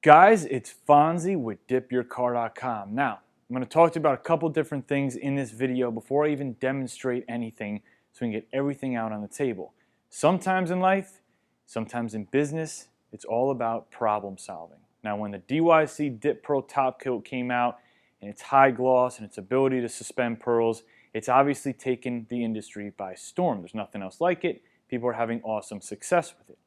Guys, it's Fonzie with DipYourCar.com. Now, I'm going to talk to you about a couple different things in this video before I even demonstrate anything so we can get everything out on the table. Sometimes in life, sometimes in business, it's all about problem solving. Now, when the DYC DipPearl TopCoat came out and its high gloss and its ability to suspend pearls, it's obviously taken the industry by storm. There's nothing else like it. People are having awesome success with it.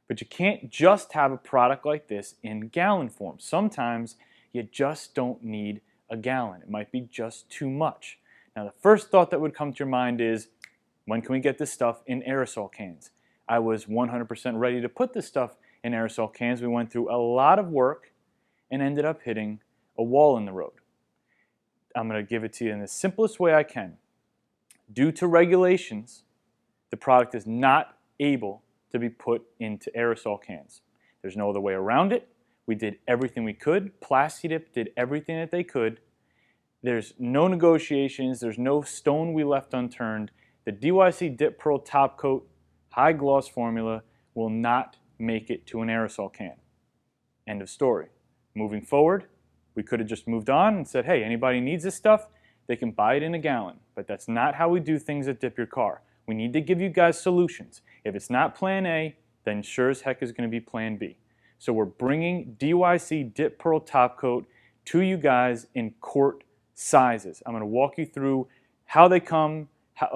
But you can't just have a product like this in gallon form. Sometimes you just don't need a gallon. It might be just too much. Now, the first thought that would come to your mind is, when can we get this stuff in aerosol cans? I was 100% ready to put this stuff in aerosol cans. We went through a lot of work and ended up hitting a wall in the road. I'm going to give it to you in the simplest way I can. Due to regulations, the product is not able to be put into aerosol cans. There's no other way around it. We did everything we could. Plasti did everything that they could. There's no negotiations. There's no stone we left unturned. The DYC DipPearl TopCoat high gloss formula will not make it to an aerosol can. End of story. Moving forward, we could have just moved on and said, hey, anybody needs this stuff, they can buy it in a gallon. But that's not how we do things at DipYourCar. We need to give you guys solutions. If it's not plan A, then sure as heck is going to be plan B. So we're bringing DYC DipPearl TopCoat to you guys in quart sizes. I'm going to walk you through how they come,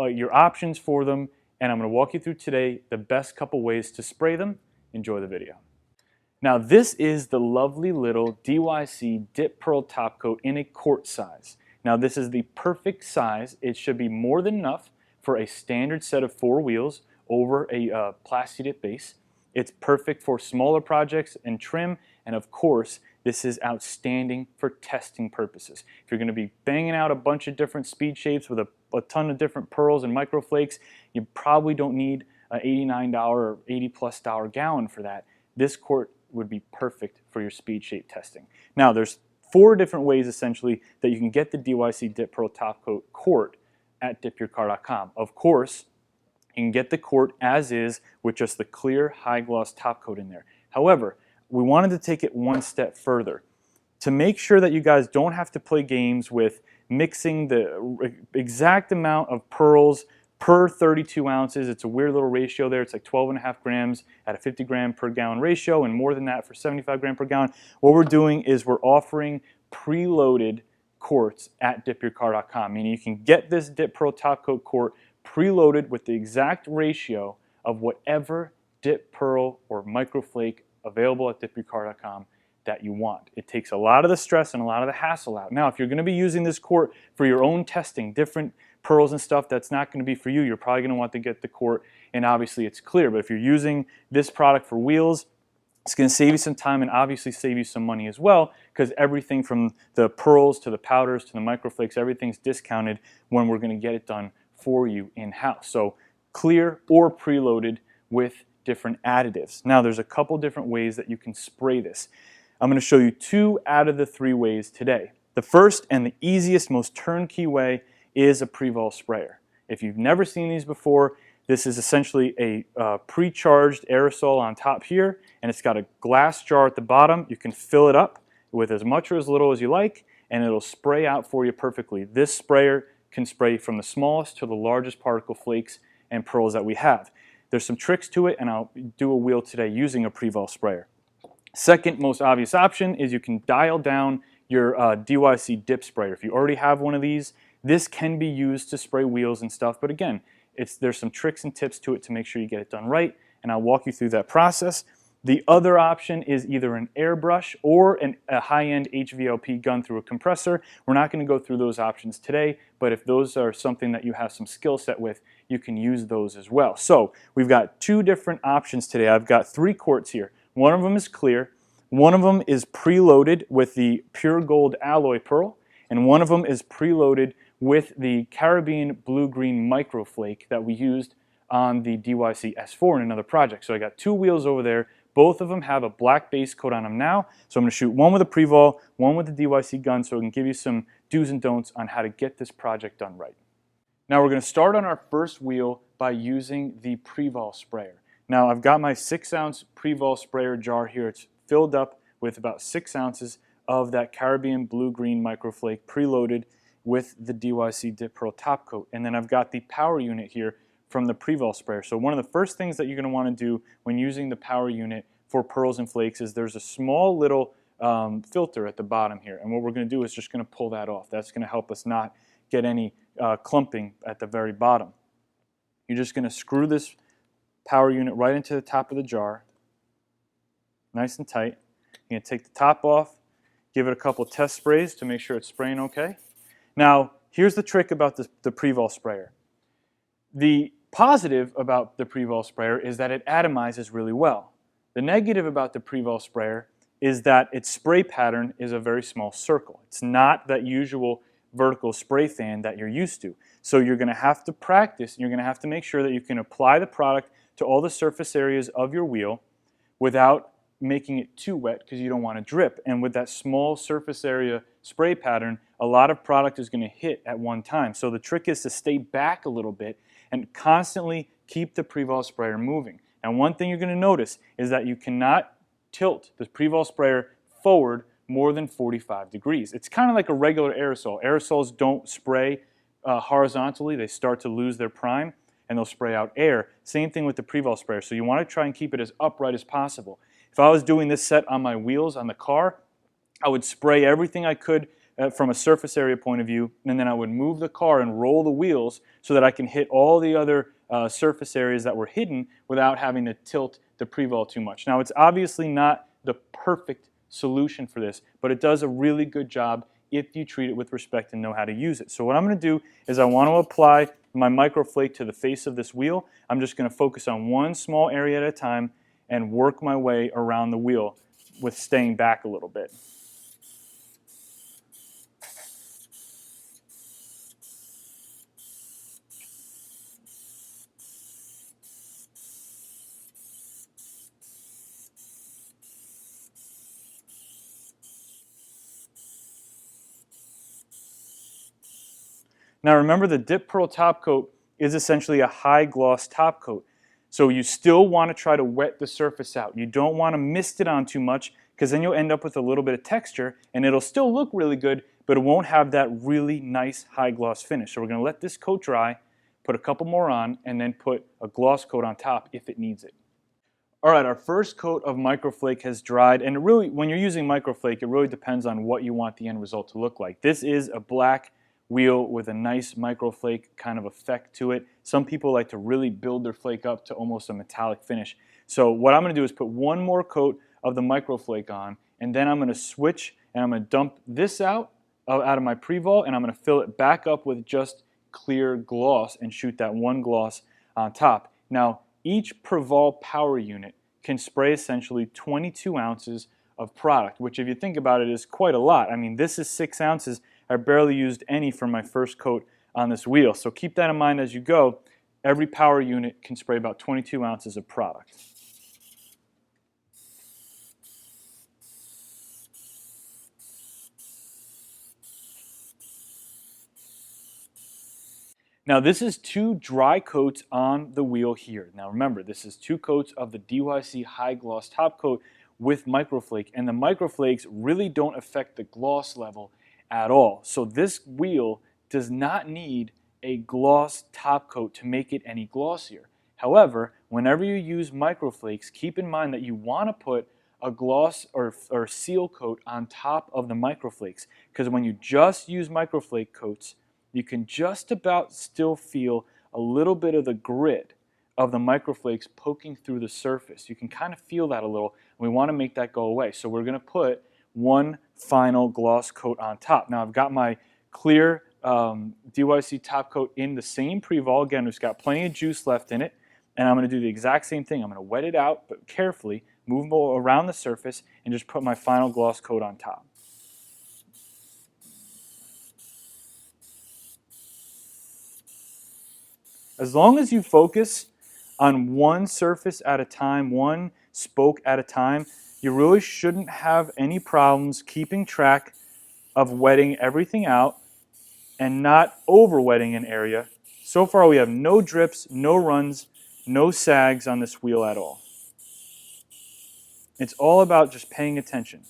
your options for them, and I'm going to walk you through today the best couple ways to spray them. Enjoy the video. Now, this is the lovely little DYC DipPearl TopCoat in a quart size. Now, this is the perfect size. It should be more than enough for a standard set of 4 wheels over a Plasti dip base. It's perfect for smaller projects and trim, and of course, this is outstanding for testing purposes. If you're going to be banging out a bunch of different speed shapes with a ton of different pearls and microflakes, you probably don't need an $89 or $80+ gallon for that. This quart would be perfect for your speed shape testing. Now, there's 4 different ways essentially that you can get the DYC DipPearl TopCoat quart at DipYourCar.com. Of course, you can get the quart as is with just the clear high gloss top coat in there. However, we wanted to take it one step further to make sure that you guys don't have to play games with mixing the exact amount of pearls per 32 ounces. It's a weird little ratio there. It's like 12.5 grams at a 50 gram per gallon ratio and more than that for 75 gram per gallon. What we're doing is we're offering preloaded quarts at DipYourCar.com, meaning you can get this DipPearl TopCoat quart preloaded with the exact ratio of whatever DipPearl or microflake available at DipYourCar.com that you want. It takes a lot of the stress and a lot of the hassle out. Now, if you're going to be using this quart for your own testing, different pearls and stuff, that's not going to be for you. You're probably going to want to get the quart, and obviously it's clear. But if you're using this product for wheels, it's going to save you some time and obviously save you some money as well, because everything from the pearls to the powders to the microflakes, everything's discounted when we're going to get it done for you in-house. So clear or preloaded with different additives. Now, there's a couple different ways that you can spray this. I'm going to show you 2 out of the 3 ways today. The first and the easiest, most turnkey way is a pre-vol sprayer. If you've never seen these before, this is essentially a pre-charged aerosol on top here, and it's got a glass jar at the bottom. You can fill it up with as much or as little as you like, and it'll spray out for you perfectly. This sprayer can spray from the smallest to the largest particle flakes and pearls that we have. There's some tricks to it, and I'll do a wheel today using a pre-vol sprayer. Second most obvious option is you can dial down your DYC dip sprayer. If you already have one of these, this can be used to spray wheels and stuff, but again, there's some tricks and tips to it to make sure you get it done right, and I'll walk you through that process. The other option is either an airbrush or a high-end HVLP gun through a compressor. We're not going to go through those options today, but if those are something that you have some skill set with, you can use those as well. So we've got 2 different options today. I've got 3 quarts here. One of them is clear, one of them is preloaded with the pure gold alloy pearl, and one of them is preloaded with the Caribbean blue-green microflake that we used on the DYC S4 in another project. So I got 2 wheels over there. Both of them have a black base coat on them now. So I'm going to shoot one with a pre-vol, one with the DYC gun, so I can give you some do's and don'ts on how to get this project done right. Now we're going to start on our first wheel by using the pre-vol sprayer. Now I've got my 6-ounce pre-vol sprayer jar here. It's filled up with about 6 ounces of that Caribbean blue-green microflake preloaded with the DYC DipPearl top coat. And then I've got the power unit here from the Prevol sprayer. So one of the first things that you're going to want to do when using the power unit for pearls and flakes is there's a small little filter at the bottom here. And what we're going to do is just going to pull that off. That's going to help us not get any clumping at the very bottom. You're just going to screw this power unit right into the top of the jar, nice and tight. You're going to take the top off, give it a couple test sprays to make sure it's spraying okay. Now, here's the trick about the Prevol sprayer. The positive about the Prevol sprayer is that it atomizes really well. The negative about the Prevol sprayer is that its spray pattern is a very small circle. It's not that usual vertical spray fan that you're used to. So you're going to have to practice, and you're going to have to make sure that you can apply the product to all the surface areas of your wheel without making it too wet because you don't want to drip. And with that small surface area spray pattern, a lot of product is going to hit at one time. So the trick is to stay back a little bit and constantly keep the Prevol sprayer moving. And one thing you're going to notice is that you cannot tilt the Prevol sprayer forward more than 45 degrees. It's kind of like a regular aerosol. Aerosols don't spray horizontally. They start to lose their prime and they'll spray out air. Same thing with the Prevol sprayer. So you want to try and keep it as upright as possible. If I was doing this set on my wheels on the car, I would spray everything I could from a surface area point of view, and then I would move the car and roll the wheels so that I can hit all the other surface areas that were hidden without having to tilt the Prevol too much. Now, it's obviously not the perfect solution for this, but it does a really good job if you treat it with respect and know how to use it. So what I'm going to do is I want to apply my microflake to the face of this wheel. I'm just going to focus on one small area at a time and work my way around the wheel with staying back a little bit. Now remember, the DipPearl top coat is essentially a high gloss top coat. So you still want to try to wet the surface out. You don't want to mist it on too much because then you'll end up with a little bit of texture and it'll still look really good, but it won't have that really nice high gloss finish. So we're going to let this coat dry, put a couple more on, and then put a gloss coat on top if it needs it. Alright, our first coat of microflake has dried, and really, when you're using microflake, it really depends on what you want the end result to look like. This is a black wheel with a nice microflake kind of effect to it. Some people like to really build their flake up to almost a metallic finish. So what I'm going to do is put one more coat of the microflake on, and then I'm going to switch and I'm going to dump this out of my Prevol, and I'm going to fill it back up with just clear gloss and shoot that one gloss on top. Now, each Prevol power unit can spray essentially 22 ounces of product, which if you think about it is quite a lot. I mean, this is 6 ounces. I barely used any for my first coat on this wheel. So keep that in mind as you go. Every power unit can spray about 22 ounces of product. Now this is 2 dry coats on the wheel here. Now remember, this is 2 coats of the DYC High Gloss Top Coat with microflake, and the microflakes really don't affect the gloss level at all. So this wheel does not need a gloss top coat to make it any glossier. However, whenever you use microflakes, keep in mind that you want to put a gloss or seal coat on top of the microflakes, because when you just use microflake coats, you can just about still feel a little bit of the grit of the microflakes poking through the surface. You can kind of feel that a little, and we want to make that go away. So we're going to put one final gloss coat on top. Now I've got my clear DYC top coat in the same Prevol. Again, it's got plenty of juice left in it, and I'm going to do the exact same thing. I'm going to wet it out, but carefully move around the surface and just put my final gloss coat on top. As long as you focus on one surface at a time, one spoke at a time, you really shouldn't have any problems keeping track of wetting everything out and not over wetting an area. So far we have no drips, no runs, no sags on this wheel at all. It's all about just paying attention.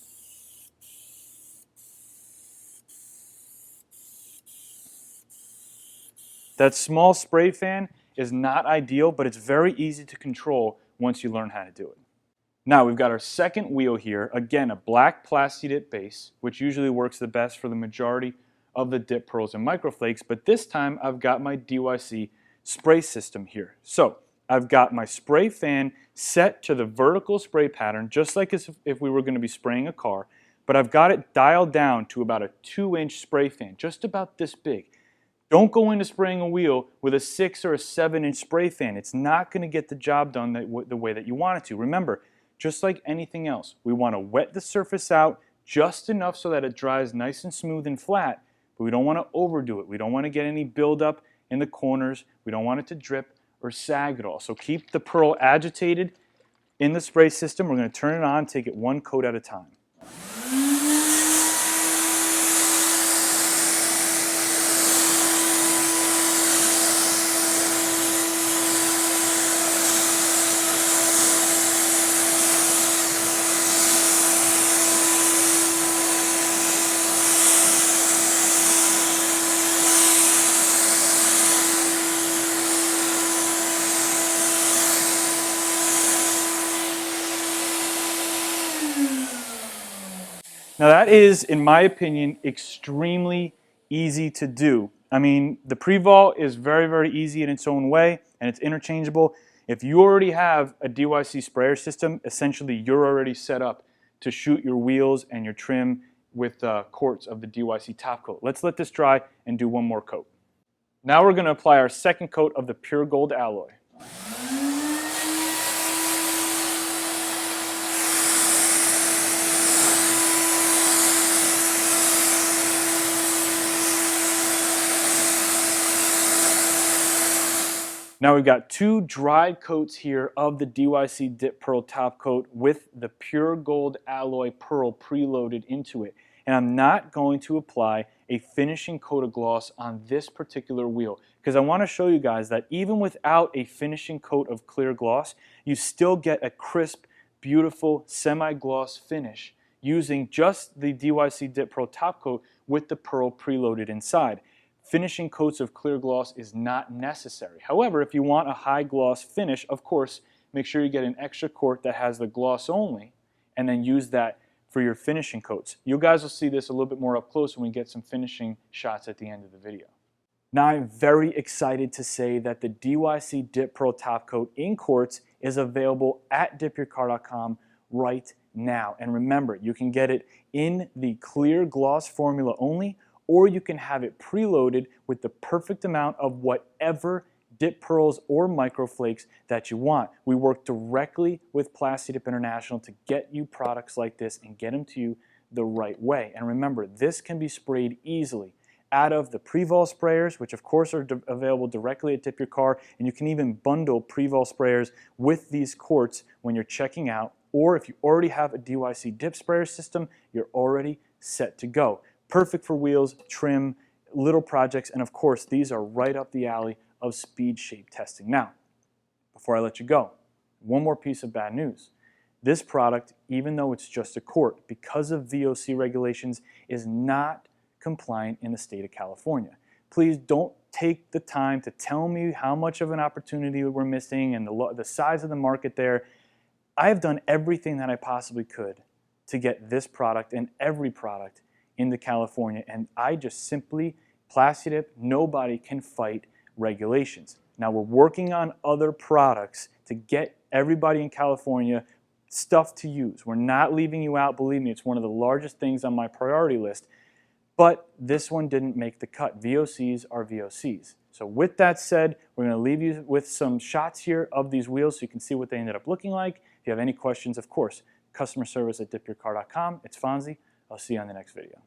That small spray fan is not ideal, but it's very easy to control once you learn how to do it. Now we've got our second wheel here. Again, a black Plasti dip base, which usually works the best for the majority of the DipPearls and Microflakes, but this time I've got my DYC spray system here. So I've got my spray fan set to the vertical spray pattern, just like as if we were going to be spraying a car, but I've got it dialed down to about a 2-inch spray fan, just about this big. Don't go into spraying a wheel with a 6 or a 7-inch spray fan. It's not going to get the job done the way that you want it to. Remember, just like anything else, we want to wet the surface out just enough so that it dries nice and smooth and flat, but we don't want to overdo it. We don't want to get any buildup in the corners. We don't want it to drip or sag at all. So keep the pearl agitated in the spray system. We're going to turn it on, take it one coat at a time. Now that is, in my opinion, extremely easy to do. I mean, the pre-vol is very, very easy in its own way, and it's interchangeable. If you already have a DYC sprayer system, essentially you're already set up to shoot your wheels and your trim with quarts of the DYC TopCoat. Let's let this dry and do one more coat. Now we're going to apply our second coat of the pure gold alloy. Now we've got 2 dried coats here of the DYC DipPearl Top Coat with the pure gold alloy pearl preloaded into it. And I'm not going to apply a finishing coat of gloss on this particular wheel because I want to show you guys that even without a finishing coat of clear gloss, you still get a crisp, beautiful semi-gloss finish using just the DYC DipPearl Top Coat with the pearl preloaded inside. Finishing coats of clear gloss is not necessary. However, if you want a high gloss finish, of course, make sure you get an extra quart that has the gloss only and then use that for your finishing coats. You guys will see this a little bit more up close when we get some finishing shots at the end of the video. Now I'm very excited to say that the DYC DipPearl Top Coat in quarts is available at DipYourCar.com right now. And remember, you can get it in the clear gloss formula only, or you can have it preloaded with the perfect amount of whatever DipPearls or Microflakes that you want. We work directly with Plasti Dip International to get you products like this and get them to you the right way. And remember, this can be sprayed easily out of the pre-vol sprayers, which of course are available directly at DipYourCar, and you can even bundle pre-vol sprayers with these quarts when you're checking out, or if you already have a DYC dip sprayer system, you're already set to go. Perfect for wheels, trim, little projects, and of course, these are right up the alley of speed shape testing. Now, before I let you go, one more piece of bad news. This product, even though it's just a quart, because of VOC regulations, is not compliant in the state of California. Please don't take the time to tell me how much of an opportunity we're missing and the size of the market there. I have done everything that I possibly could to get this product and every product into California, and I just simply, Plasti Dip, nobody can fight regulations. Now we're working on other products to get everybody in California stuff to use. We're not leaving you out, believe me, it's one of the largest things on my priority list, but this one didn't make the cut. VOCs are VOCs. So with that said, we're going to leave you with some shots here of these wheels so you can see what they ended up looking like. If you have any questions, of course, customer service at DipYourCar.com. It's Fonzie. I'll see you on the next video.